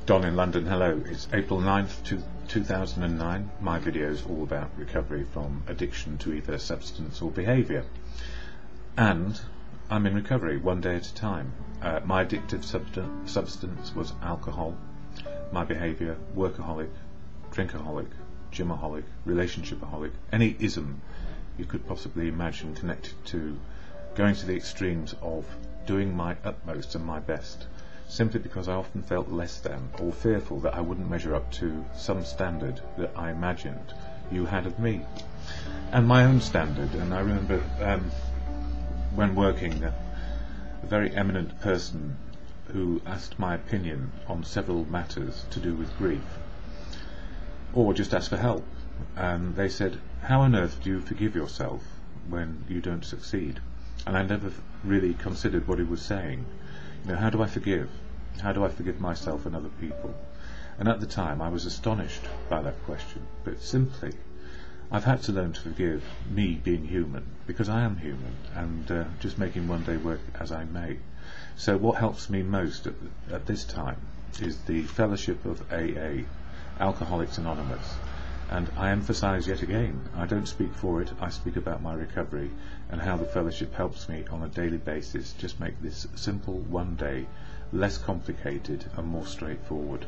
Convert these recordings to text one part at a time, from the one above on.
Don in London, hello. It's April 9th, 2009. My video is all about recovery from addiction to either substance or behaviour. And I'm in recovery one day at a time. My addictive substance was alcohol. My behaviour, workaholic, drinkaholic, gymaholic, relationshipaholic, any ism you could possibly imagine connected to going to the extremes of doing my utmost and my best, simply because I often felt less than or fearful that I wouldn't measure up to some standard that I imagined you had of me, and my own standard. And I remember when working, a very eminent person who asked my opinion on several matters to do with grief, or just asked for help, and they said, how on earth do you forgive yourself when you don't succeed? And I never really considered what he was saying. You know, how do I forgive? How do I forgive myself and other people? And at the time I was astonished by that question, but simply I've had to learn to forgive me being human, because I am human, and just making one day work as I may. So what helps me most at this time is the fellowship of AA, Alcoholics Anonymous. And I emphasise yet again, I don't speak for it, I speak about my recovery and how the fellowship helps me on a daily basis just make this simple one day less complicated and more straightforward.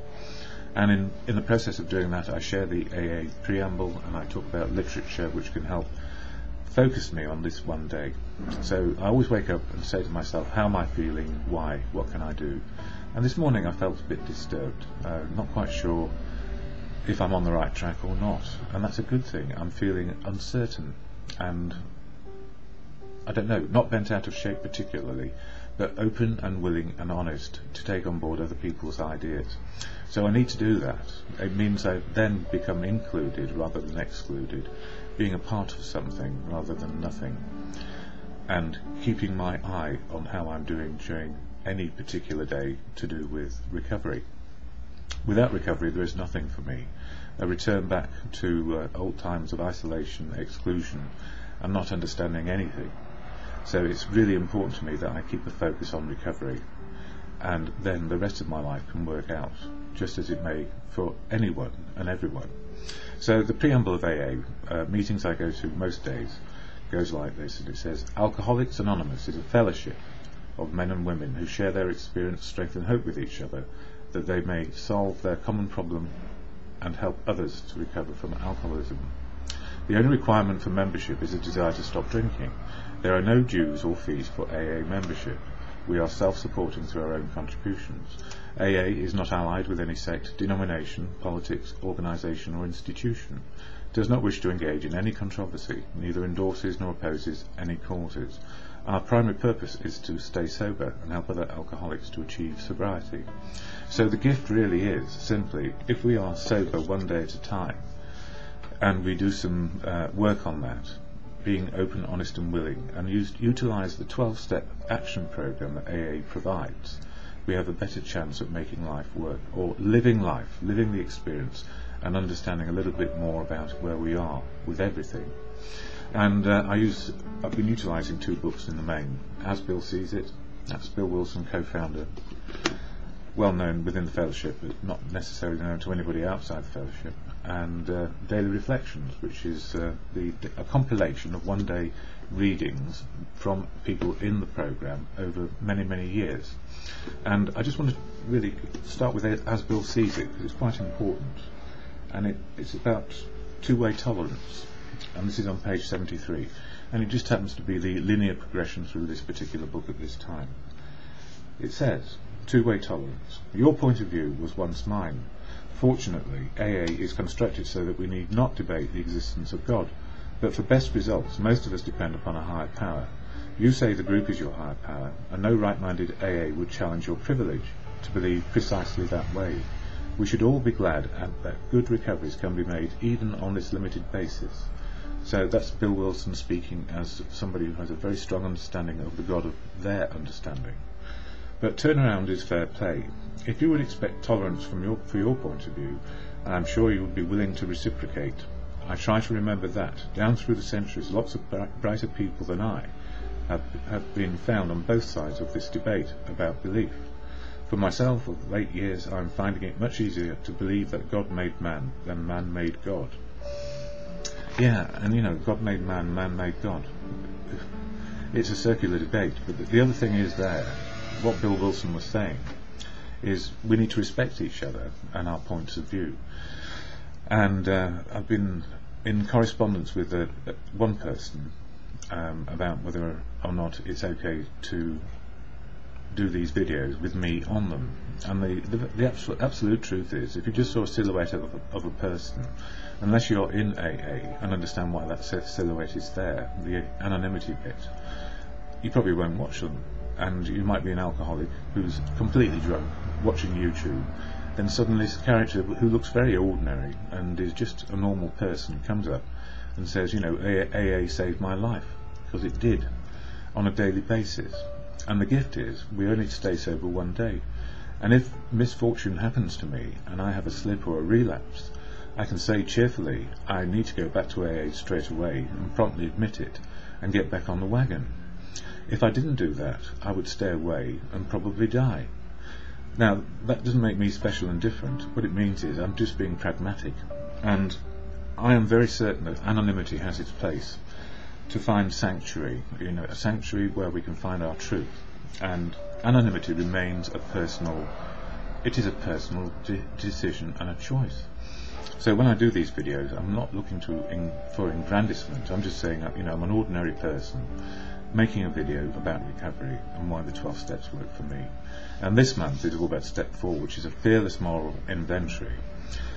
And in the process of doing that, I share the AA preamble, and I talk about literature which can help focus me on this one day. So I always wake up and say to myself, how am I feeling, why, what can I do? And this morning I felt a bit disturbed, not quite sure if I'm on the right track or not, and that's a good thing. I'm feeling uncertain and, I don't know, not bent out of shape particularly, but open and willing and honest to take on board other people's ideas. So I need to do that. It means I then become included rather than excluded, being a part of something rather than nothing, and keeping my eye on how I'm doing during any particular day to do with recovery. Without recovery there is nothing for me, a return back to old times of isolation, exclusion, and not understanding anything. So it's really important to me that I keep a focus on recovery, and then the rest of my life can work out just as it may for anyone and everyone. So the preamble of AA, meetings I go to most days, goes like this, and it says, Alcoholics Anonymous is a fellowship of men and women who share their experience, strength and hope with each other, that they may solve their common problem and help others to recover from alcoholism. The only requirement for membership is a desire to stop drinking. There are no dues or fees for AA membership. We are self-supporting through our own contributions. AA is not allied with any sect, denomination, politics, organisation or institution, does not wish to engage in any controversy, neither endorses nor opposes any causes. Our primary purpose is to stay sober and help other alcoholics to achieve sobriety. So the gift really is simply, if we are sober one day at a time, and we do some work on that, being open, honest and willing, and utilise the 12-step action programme that AA provides, we have a better chance at making life work, or living the experience, and understanding a little bit more about where we are with everything. And I've been utilising two books in the main. As Bill Sees It, that's Bill Wilson, co-founder, well known within the fellowship but not necessarily known to anybody outside the fellowship, and Daily Reflections, which is a compilation of one-day readings from people in the programme over many years. And I just want to really start with As Bill Sees It, because it's quite important, and it's about two-way tolerance, and this is on page 73, and it just happens to be the linear progression through this particular book at this time. It says, two-way tolerance. Your point of view was once mine. Fortunately, AA is constructed so that we need not debate the existence of God, but for best results most of us depend upon a higher power. You say the group is your higher power, and no right-minded AA would challenge your privilege to believe precisely that way. We should all be glad that good recoveries can be made even on this limited basis. So that's Bill Wilson speaking as somebody who has a very strong understanding of the God of their understanding. But turnaround is fair play. If you would expect tolerance for your point of view, I'm sure you would be willing to reciprocate. I try to remember that, down through the centuries, lots of brighter people than I have been found on both sides of this debate about belief. For myself, of late years, I'm finding it much easier to believe that God made man than man made God. Yeah, and you know, God made man, man made God. It's a circular debate, but the other thing is there, what Bill Wilson was saying, is we need to respect each other and our points of view. And I've been in correspondence with one person about whether or not it's okay to do these videos with me on them. And the absolute truth is, if you just saw a silhouette of a person, unless you're in AA and understand why that silhouette is there, the anonymity bit, you probably won't watch them. And you might be an alcoholic who's completely drunk watching YouTube, then suddenly this character who looks very ordinary and is just a normal person comes up and says, you know, AA saved my life, because it did, on a daily basis. And the gift is, we only stay sober one day. And if misfortune happens to me and I have a slip or a relapse, I can say cheerfully, I need to go back to AA straight away and promptly admit it and get back on the wagon. If I didn't do that, I would stay away and probably die. Now, that doesn't make me special and different. What it means is I'm just being pragmatic. And I am very certain that anonymity has its place to find sanctuary, you know, a sanctuary where we can find our truth. And anonymity remains a personal decision and a choice. So when I do these videos, I'm not looking for engrandisement. I'm just saying, you know, I'm an ordinary person making a video about recovery and why the 12 steps work for me. And this month is all about step 4, which is a fearless moral inventory.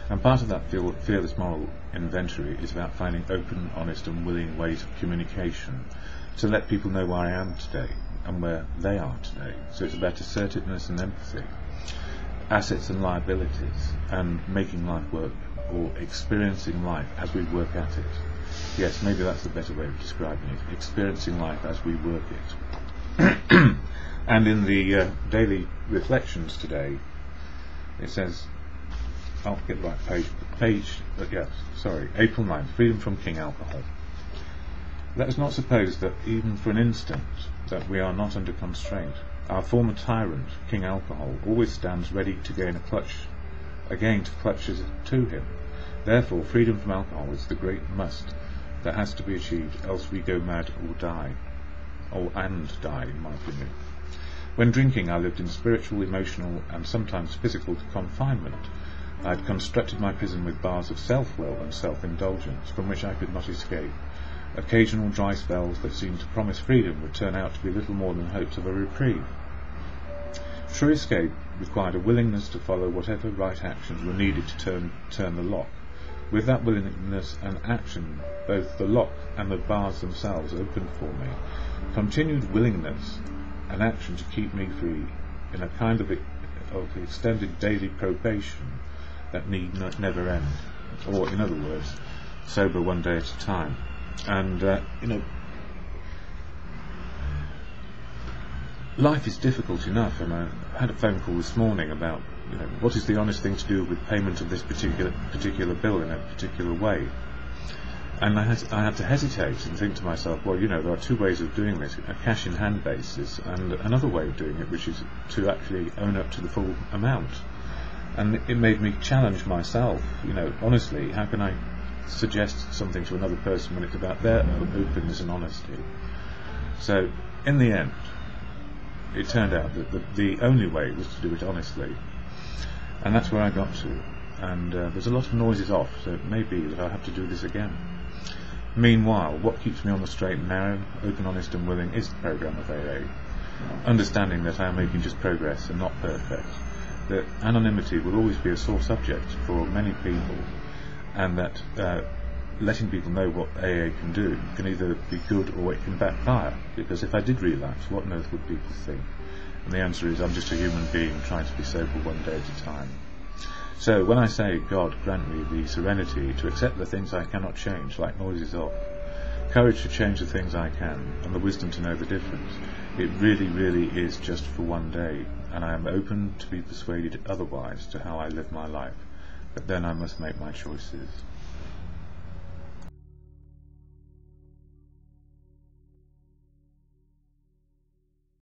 And part of that fearless moral inventory is about finding open, honest and willing ways of communication to let people know where I am today and where they are today. So it's about assertiveness and empathy, assets and liabilities, and making life work, or experiencing life as we work at it. Yes, maybe that's the better way of describing it, experiencing life as we work it. And in the daily reflections today, it says, I'll get the right page, April 9th, freedom from King Alcohol. Let us not suppose that even for an instant that we are not under constraint. Our former tyrant, King Alcohol, always stands ready to gain to clutch us to him. Therefore, freedom from alcohol is the great must that has to be achieved, else we go mad or die, and die, in my opinion. When drinking, I lived in spiritual, emotional, and sometimes physical confinement. I had constructed my prison with bars of self-will and self-indulgence, from which I could not escape. Occasional dry spells that seemed to promise freedom would turn out to be little more than hopes of a reprieve. True escape required a willingness to follow whatever right actions were needed to turn the lock. With that willingness and action, both the lock and the bars themselves opened for me. Continued willingness and action to keep me free in a kind of extended daily probation that need never end, or in other words, sober one day at a time. And you know, life is difficult enough, and I had a phone call this morning about, you know, what is the honest thing to do with payment of this particular bill in a particular way. And I had to hesitate and think to myself, well, you know, there are two ways of doing this, a cash in hand basis and another way of doing it, which is to actually own up to the full amount. And it made me challenge myself, you know, honestly, how can I suggest something to another person when it's about their openness and honesty? So in the end, it turned out that the only way was to do it honestly, and that's where I got to. And there's a lot of noises off, so it may be that I have to do this again. Meanwhile, what keeps me on the straight and narrow, open, honest and willing, is the programme of AA. Understanding that I am making just progress and not perfect, that anonymity will always be a sore subject for many people, and that letting people know what AA can do can either be good or it can backfire, because if I did relapse, what on earth would people think? And the answer is, I'm just a human being trying to be sober one day at a time. So when I say, God, grant me the serenity to accept the things I cannot change, like noises off, courage to change the things I can, and the wisdom to know the difference, it really, really is just for one day, and I am open to be persuaded otherwise to how I live my life. But then I must make my choices.